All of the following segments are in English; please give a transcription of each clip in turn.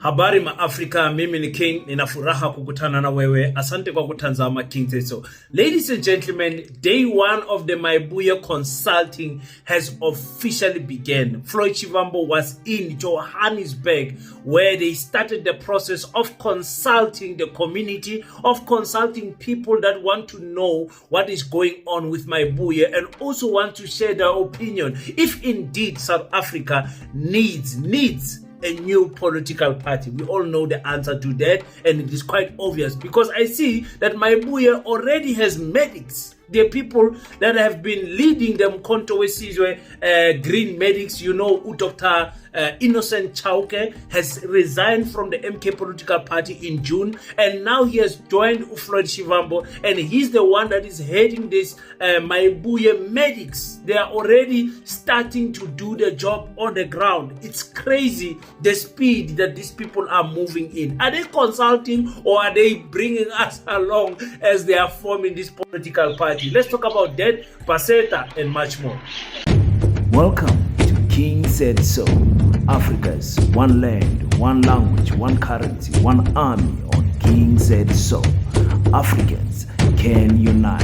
Habari ma Africa, mimi ni King, ninafuraha kukutana na wewe. Asante kwa kutazama Kickstart. Ladies and gentlemen, day one of the Maibuye Consulting has officially begun. Floyd Shivambu was in Johannesburg where they started the process of consulting the community, of consulting people that want to know what is going on with Maibuye and also want to share their opinion if indeed South Africa needs a new political party. We all know the answer to that, and it is quite obvious because I see that Maibuye already has medics. The people that have been leading them Kontowesizwe green medics, you know, Dr. Innocent Chauke has resigned from the MK political party in June, and now he has joined Floyd Shivambu, and he's the one that is heading this Maibuye medics. They are already starting to do the job on the ground. It's crazy the speed that these people are moving in. Are they consulting or are they bringing us along as they are forming this political party? Let's talk about that, Paseta, and much more. Welcome to King Said So, Africa's one land, one language, one currency, one army on King Said So. Africans can unite.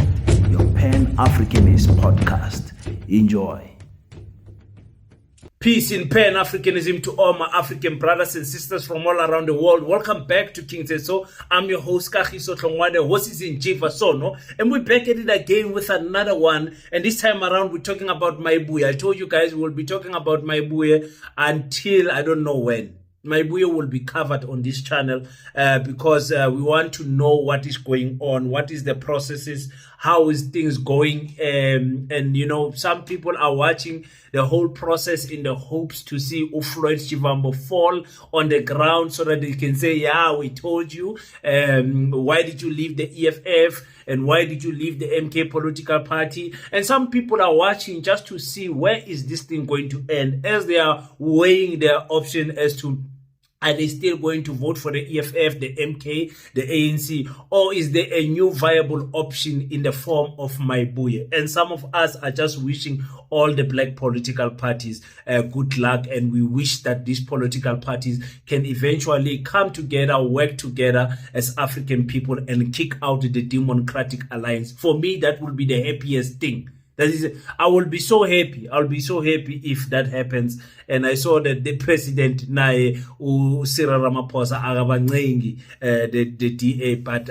Your Pan-Africanist podcast. Enjoy. Peace in Pan-Africanism to all my African brothers and sisters from all around the world. Welcome back to King Said So. I'm your host, Kagiso Tlongwane, host is in Jiva Sono, and we're back at it again with another one. And this time around, we're talking about Maibuye. I told you guys we will be talking about Maibuye until I don't know when. Maibuye will be covered on this channel because we want to know what is going on, what is the processes, how is things going, and you know, some people are watching the whole process in the hopes to see Floyd Shivambu fall on the ground so that they can say, yeah, we told you, why did you leave the EFF and why did you leave the MK political party? And some people are watching just to see where is this thing going to end as they are weighing their option as to are they still going to vote for the EFF, the MK, the ANC, or is there a new viable option in the form of Maibuye? And some of us are just wishing all the black political parties good luck, and we wish that these political parties can eventually come together, work together as African people and kick out the Democratic Alliance. For me, that will be the happiest thing. That is, I will be so happy. I'll be so happy if that happens. And I saw that the president, Nae, Cyril Ramaphosa, the DA, but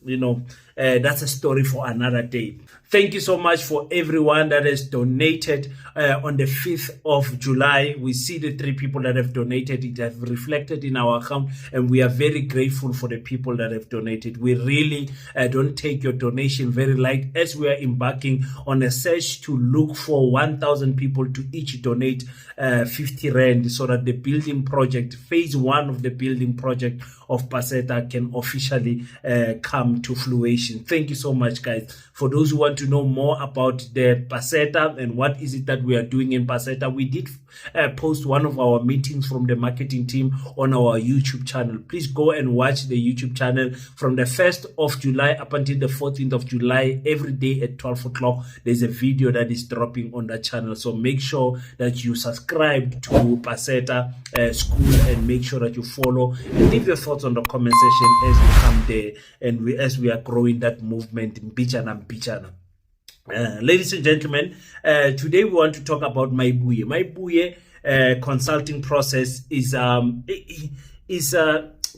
you know, that's a story for another day. Thank you so much for everyone that has donated on the 5th of July. We see the 3 people that have donated. It has reflected in our account, and we are very grateful for the people that have donated. We really don't take your donation very light as we are embarking on a search to look for 1,000 people to each donate 50 Rand so that the building project, phase 1 of the building project of Paseta can officially come to fruition. Thank you so much, guys. For those who want to know more about the Paseta and what is it that we are doing in Paseta, we did post one of our meetings from the marketing team on our YouTube channel. Please go and watch the YouTube channel from the 1st of July up until the 14th of July. Every day at 12 o'clock, there's a video that is dropping on that channel. So make sure that you subscribe to Paseta School and make sure that you follow and leave your thoughts on the comment section as we come there and as we are growing that movement in Bichana. Ladies and gentlemen, today we want to talk about Maibuye. Maibuye consulting process is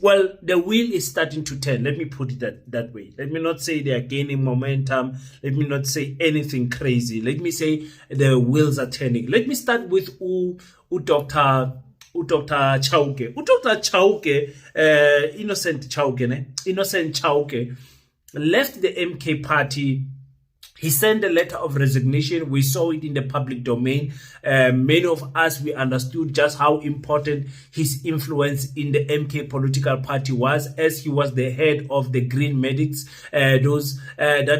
well, the wheel is starting to turn. Let me put it that way. Let me not say they are gaining momentum. Let me not say anything crazy. Let me say the wheels are turning. Let me start with Dr. Chauke. Dr. Chauke, Innocent Chauke left the MK party. He sent a letter of resignation. We saw it in the public domain. Many of us, we understood just how important his influence in the MK political party was, as he was the head of the Green Medics. That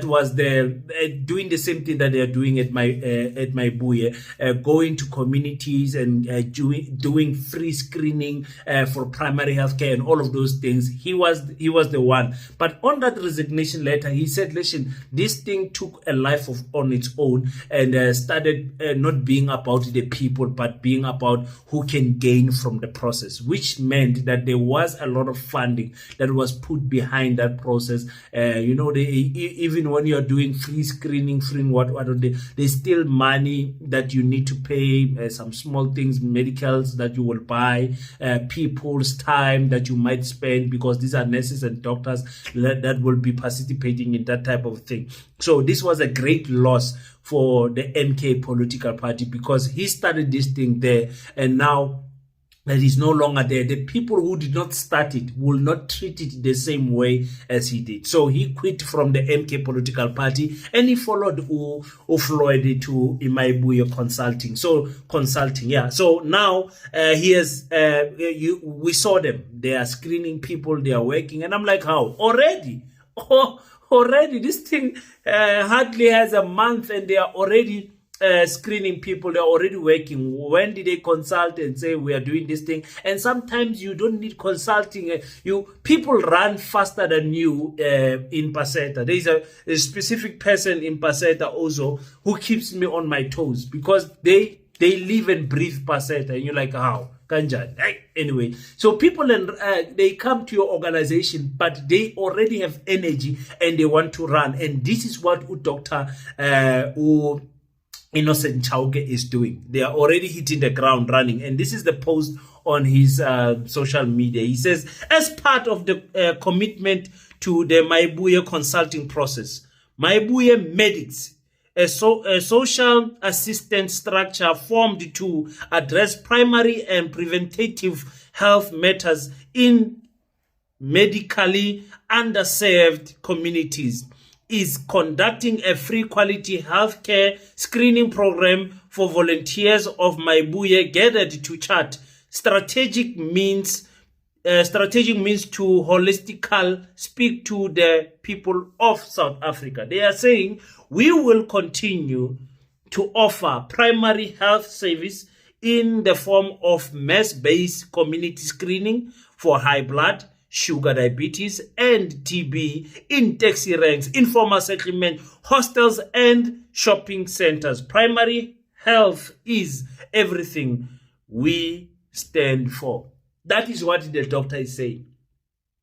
was doing the same thing that they are doing at Maibuye, going to communities and doing free screening for primary healthcare and all of those things. He was the one. But on that resignation letter, he said, listen, this thing took a a life on its own, and started not being about the people, but being about who can gain from the process, which meant that there was a lot of funding that was put behind that process. Even when you're doing free screening, there's still money that you need to pay, some small things, medicals that you will buy, people's time that you might spend, because these are nurses and doctors that will be participating in that type of thing. So this was a great loss for the MK political party, because he started this thing there, and now that is no longer there. The people who did not start it will not treat it the same way as he did. So he quit from the MK political party, and he followed Floyd to Imaibuye Consulting. Yeah. So now he has. We saw them. They are screening people. They are working, and I'm like, how already? Already this thing hardly has a month, and they are already screening people. They're already working. When did they consult and say we are doing this thing? And sometimes you don't need consulting. People run faster than you in Paseta. There is a specific person in Paseta also who keeps me on my toes, because they live and breathe Paseta, and you're like, how? Anyway, so people they come to your organization, but they already have energy and they want to run. And this is what Dr. Innocent Chauke is doing. They are already hitting the ground running. And this is the post on his social media. He says, as part of the commitment to the Maibuye consulting process, Maibuye Medics, a social assistance structure formed to address primary and preventative health matters in medically underserved communities, is conducting a free quality healthcare screening program for volunteers of Maibuye gathered to chart strategic means to holistically speak to the people of South Africa. They are saying, we will continue to offer primary health service in the form of mass-based community screening for high blood, sugar, diabetes, and TB in taxi ranks, informal settlement, hostels, and shopping centers. Primary health is everything we stand for. That is what the doctor is saying.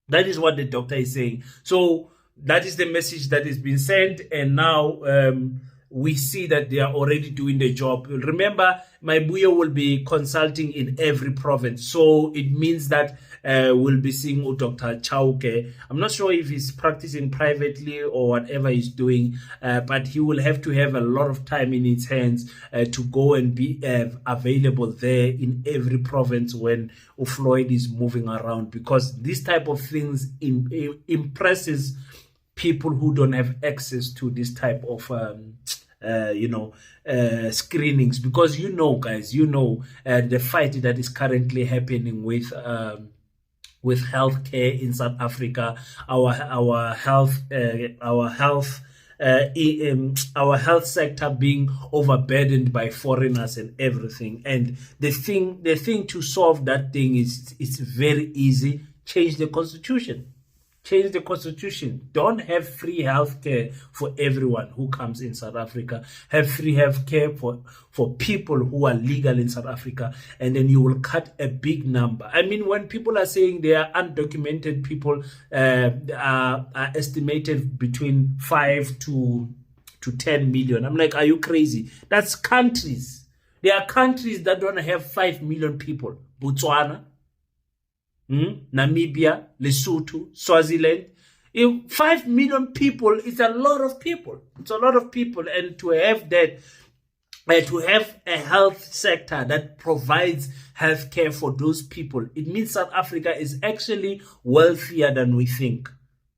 That is what the doctor is saying. So that is the message that is being sent, and now we see that they are already doing the job. Remember, Maibuye will be consulting in every province, so it means that we'll be seeing Dr. Chauke. I'm not sure if he's practicing privately or whatever he's doing, but he will have to have a lot of time in his hands to go and be available there in every province when Floyd is moving around, because this type of things impresses people who don't have access to this type of screenings, because guys, the fight that is currently happening with healthcare in South Africa, our health sector being overburdened by foreigners and everything. And the thing to solve that thing is, it's very easy. Change the constitution. Change the constitution. Don't have free healthcare for everyone who comes in South Africa. Have free healthcare for people who are legal in South Africa, and then you will cut a big number. I mean, when people are saying they are undocumented people, are estimated between 5 to 10 million. I'm like, are you crazy? That's countries. There are countries that don't have 5 million people. Botswana, Namibia, Lesotho, Swaziland. 5 million people is a lot of people. It's a lot of people, and to have that, to have a health sector that provides healthcare for those people, it means South Africa is actually wealthier than we think.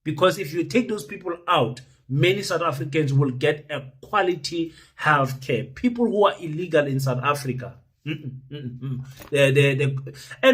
Because if you take those people out, many South Africans will get a quality healthcare. People who are illegal in South Africa. And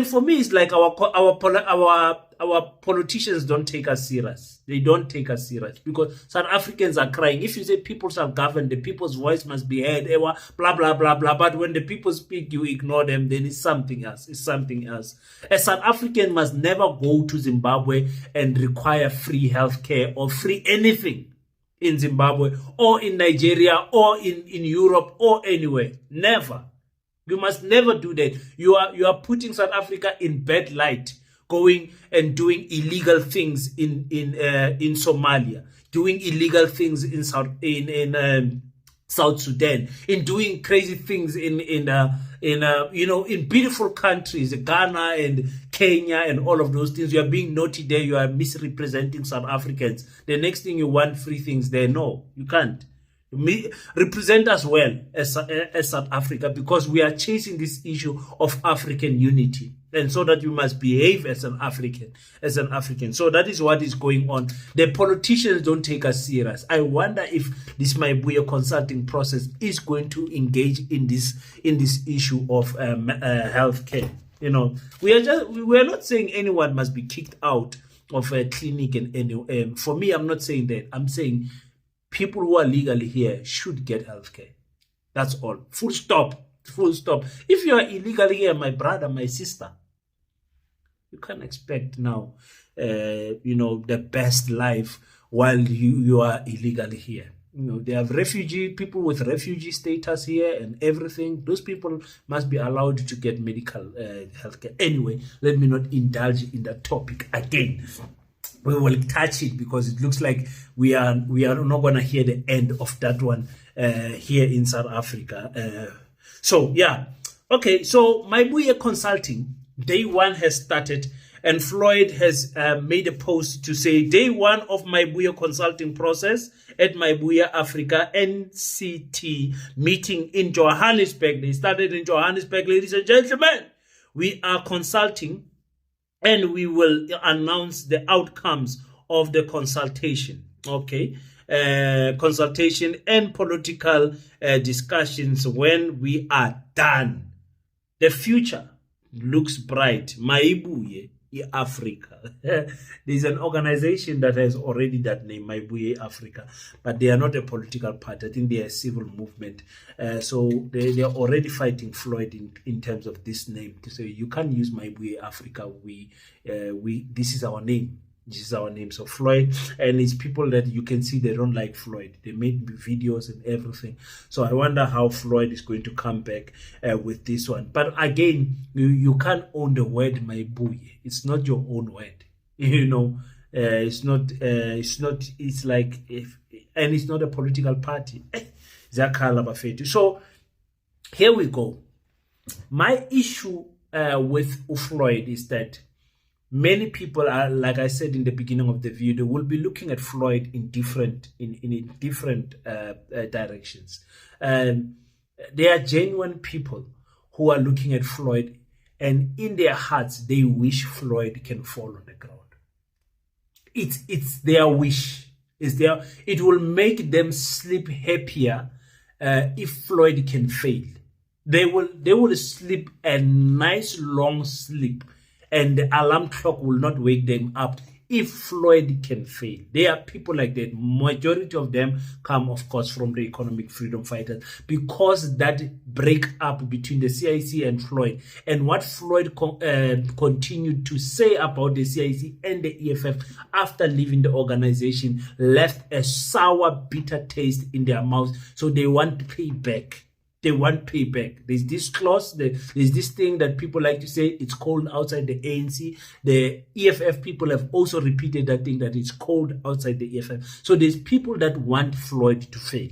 for me, it's like our politicians don't take us serious. They don't take us serious, because South Africans are crying. If you say people shall govern, the people's voice must be heard, blah blah blah blah. But when the people speak, you ignore them. Then it's something else. It's something else. A South African must never go to Zimbabwe and require free healthcare or free anything. in Zimbabwe or in Nigeria or in Europe or anywhere. Never. You must never do that. You are putting South Africa in bad light, going and doing illegal things in Somalia, doing illegal things in South Sudan, in doing crazy things in beautiful countries, Ghana and Kenya and all of those things. You are being naughty there. You are misrepresenting South Africans. The next thing you want free things there. No, you can't. Represent us well as South Africa, because we are chasing this issue of African unity, and so that you must behave as an African. So that is what is going on. The politicians don't take us serious. I wonder if this Maibuya consulting process is going to engage in this issue of healthcare. We are not saying anyone must be kicked out of a clinic, and for me, I'm not saying that. I'm saying people who are legally here should get healthcare. That's all. Full stop. If you are illegally here, my brother, my sister, you can't expect now, the best life while you are illegally here. They have people with refugee status here and everything. Those people must be allowed to get medical healthcare. Anyway, let me not indulge in that topic again. We will touch it because it looks like we are not going to hear the end of that one here in South Africa. So Maibuya Consulting, day one has started, and Floyd has made a post to say day one of Maibuya Consulting process at Maibuya Africa NCT meeting in Johannesburg. They started in Johannesburg, ladies and gentlemen. We are consulting, and we will announce the outcomes of the consultation. Okay. Consultation and political discussions when we are done. The future looks bright. Maibuye Africa. There's an organization that has already that name, Maibuye Africa, but they are not a political party. I think they are a civil movement. So they are already fighting Floyd in terms of this name. So you can't use Maibuye Africa. This is our name. This is our name. So Floyd, and it's people that you can see they don't like Floyd. They made videos and everything. So I wonder how Floyd is going to come back with this one. But again, you can't own the word Maibuye. It's not your own word. It's not. It's like and it's not a political party. So here we go. My issue with Floyd is that many people are, like I said in the beginning of the video, they will be looking at Floyd in different directions. There are genuine people who are looking at Floyd, and in their hearts they wish Floyd can fall on the ground. It's their wish. It will make them sleep happier if Floyd can fail. They will sleep a nice long sleep, and the alarm clock will not wake them up if Floyd can fail. There are people like that. Majority of them come, of course, from the economic freedom fighters, because that break up between the CIC and Floyd, and what Floyd continued to say about the CIC and the EFF after leaving the organization left a sour, bitter taste in their mouths. So they want to pay back. They want payback. There's this clause, there's this thing that people like to say, it's cold outside the ANC. The EFF people have also repeated that thing, that it's cold outside the EFF. So there's people that want Floyd to fail.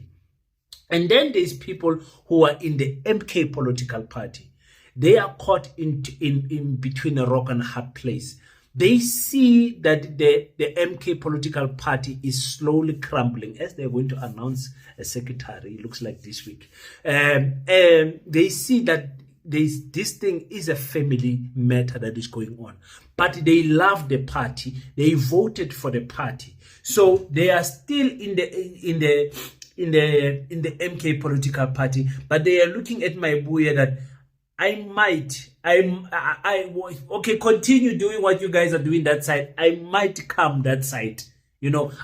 And then there's people who are in the MK political party. They are caught in between a rock and a hard place. They see that the MK political party is slowly crumbling, as they're going to announce a secretary, it looks like this week. They see that this thing is a family matter that is going on. But they love the party. They voted for the party. So they are still in the MK political party, but they are looking at Maibuya that okay, continue doing what you guys are doing that side. I might come that side.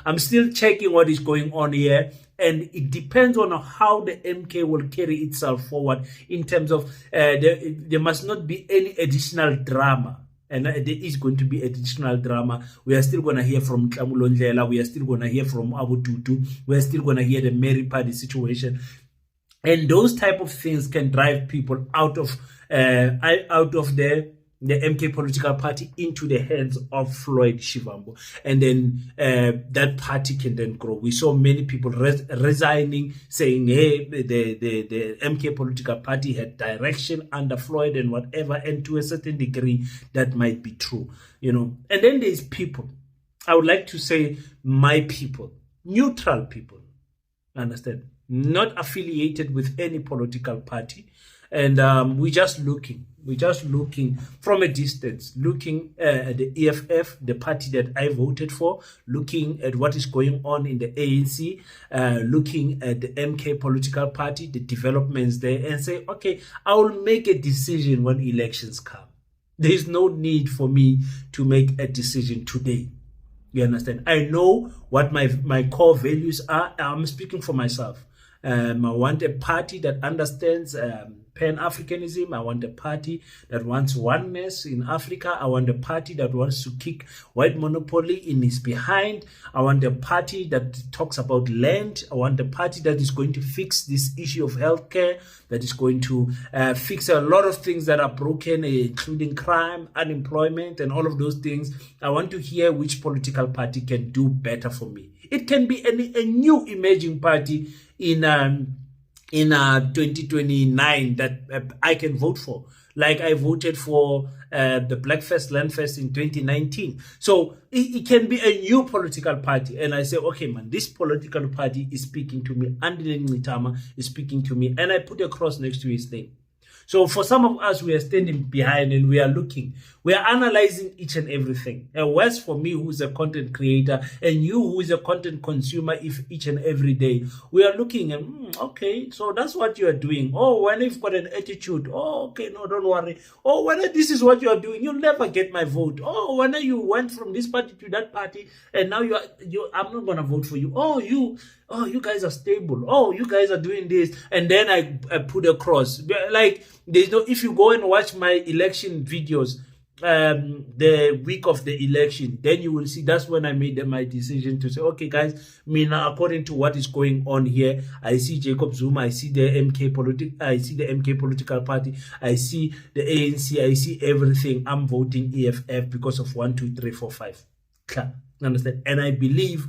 I'm still checking what is going on here, and it depends on how the MK will carry itself forward in terms of there must not be any additional drama. And there is going to be additional drama. We are still going to hear from Tlamulondlela. We are still going to hear from Abu Tutu. We are still going to hear the Mary Party situation. And those type of things can drive people out of the MK political party into the hands of Floyd Shivambu. And then that party can then grow. We saw many people resigning, saying, hey, the MK political party had direction under Floyd and whatever. And to a certain degree, that might be true, And then there's people. I would like to say my people, neutral people, understand? Not affiliated with any political party. And we're just looking from a distance, looking at the EFF, the party that I voted for, looking at what is going on in the ANC, looking at the MK political party, the developments there, and say, okay, I will make a decision when elections come. There is no need for me to make a decision today. You understand? I know what my core values are. I'm speaking for myself. I want a party that understands Pan-Africanism. I want a party that wants oneness in Africa. I want a party that wants to kick white monopoly in its behind. I want a party that talks about land. I want a party that is going to fix this issue of healthcare, that is going to fix a lot of things that are broken, including crime, unemployment, and all of those things. I want to hear which political party can do better for me. It can be a new emerging party in 2029 that I can vote for, like I voted for the Blackfest Landfest in 2019. So it can be a new political party, and I say, okay, man, this political party is speaking to me. Andile Nitama is speaking to me, and I put a cross next to his name. So for some of us, we are standing behind and we are looking. We are analyzing each and everything. And Wes, for me, who is a content creator, and you, who is a content consumer, if each and every day, we are looking and, okay, so that's what you are doing. Oh, when you've got an attitude, oh, okay, no, don't worry. Oh, when this is what you are doing, you'll never get my vote. Oh, when you went from this party to that party, and now I'm not going to vote for you. Oh, you guys are stable. Oh, you guys are doing this. And then I put a cross. Like, there's no, if you go and watch my election videos, the week of the election, then you will see that's when I made my decision to say, okay, guys, now according to what is going on here, I see Jacob Zuma, I see the MK political party, I see the ANC, I see everything. I'm voting EFF because of 1, 2, 3, 4, 5. Understand? And I believe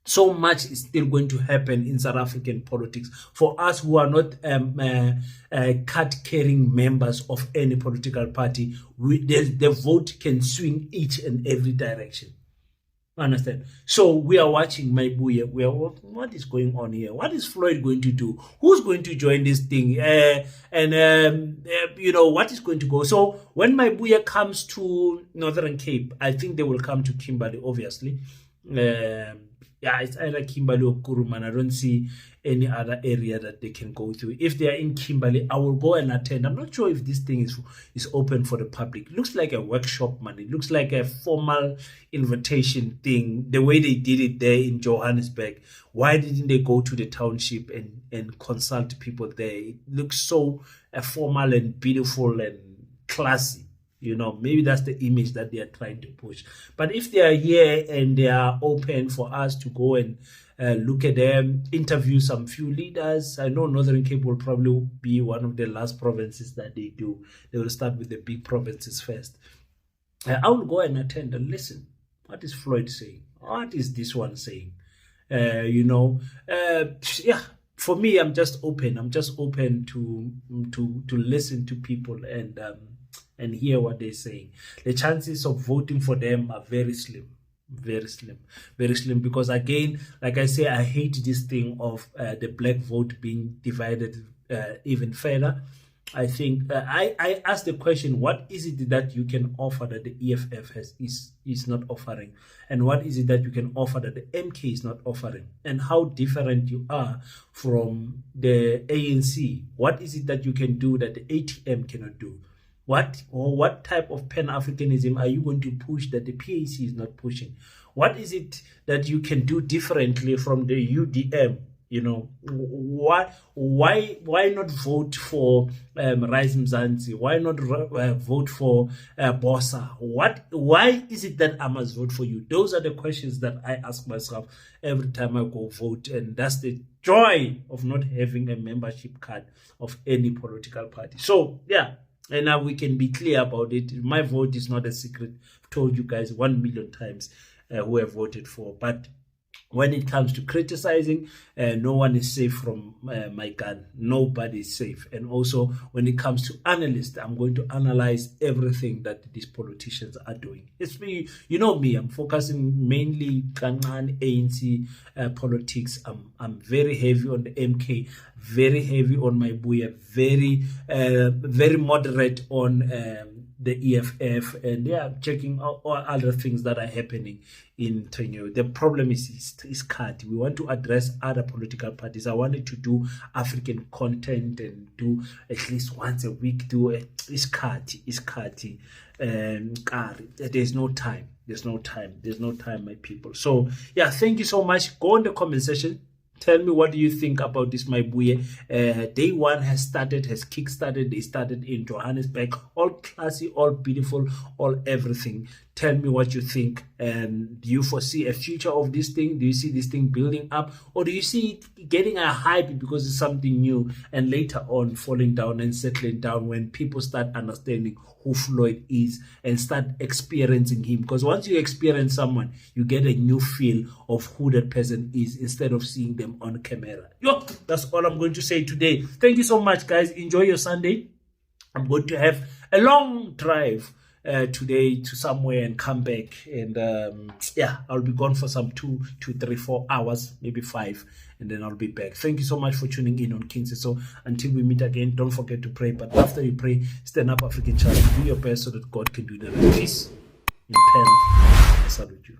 so much is still going to happen in South African politics for us who are not card-carrying members of any political party. The vote can swing each and every direction. Understand? So we are watching my buya. What is going on here? What is Floyd going to do? Who's going to join this thing? What is going to go? So when my buya comes to Northern Cape, I think they will come to Kimberley, obviously. Yeah, it's either Kimberley or Kuruman. I don't see any other area that they can go to. If they are in Kimberley, I will go and attend. I'm not sure if this thing is open for the public. It looks like a workshop, man. It looks like a formal invitation thing, the way they did it there in Johannesburg. Why didn't they go to the township and consult people there? It looks so formal and beautiful and classy. Maybe that's the image that they are trying to push. But if they are here and they are open for us to go and look at them, interview some few leaders, I know Northern Cape will probably be one of the last provinces that they do. They will start with the big provinces first. I will go and attend and listen. What is Floyd saying? What is this one saying? For me, I'm just open. I'm just open to listen to people and hear what they're saying. The chances of voting for them are very slim. Very slim. Very slim. Because again, like I say, I hate this thing of the black vote being divided even further. I think I asked the question, what is it that you can offer that the EFF is not offering? And what is it that you can offer that the MK is not offering? And how different you are from the ANC? What is it that you can do that the ATM cannot do? What type of Pan-Africanism are you going to push that the PAC is not pushing? What is it that you can do differently from the UDM You know, why not vote for Rise Mzansi? Why not vote for Bossa? Why is it that I must vote for you? Those are the questions that I ask myself every time I go vote, and that's the joy of not having a membership card of any political party. So yeah, and now we can be clear about it. My vote is not a secret. I've told you guys 1 million times who I voted for, but when it comes to criticizing, no one is safe from my gun. Nobody is safe. And also, when it comes to analysts, I'm going to analyze everything that these politicians are doing. It's me, you know me. I'm focusing mainly on ANC politics. I'm very heavy on the MK, very heavy on my Buya, very moderate on the EFF, and yeah, checking out all other things that are happening in Tenyo. The problem is cut. We want to address other political parties. I wanted to do African content and do at least once a week. There's no time. There's no time, my people. So yeah, thank you so much. Go in the comment section. Tell me, what do you think about this, my boy? Day one has kickstarted. They started in Johannesburg. All classy, all beautiful, all everything. Tell me what you think. Do you foresee a future of this thing? Do you see this thing building up? Or do you see it getting a hype because it's something new and later on falling down and settling down when people start understanding who Floyd is and start experiencing him? Because once you experience someone, you get a new feel of who that person is instead of seeing them on camera. Yo, that's all I'm going to say today. Thank you so much, guys. Enjoy your Sunday. I'm going to have a long drive today to somewhere and come back, and yeah, I'll be gone for some 2, 3, 4 hours, maybe 5, and then I'll be back. Thank you so much for tuning in on Kings. So until we meet again, don't forget to pray, but after you pray, stand up, African child, do your best so that God can do the rest. Peace in pen. I salute you.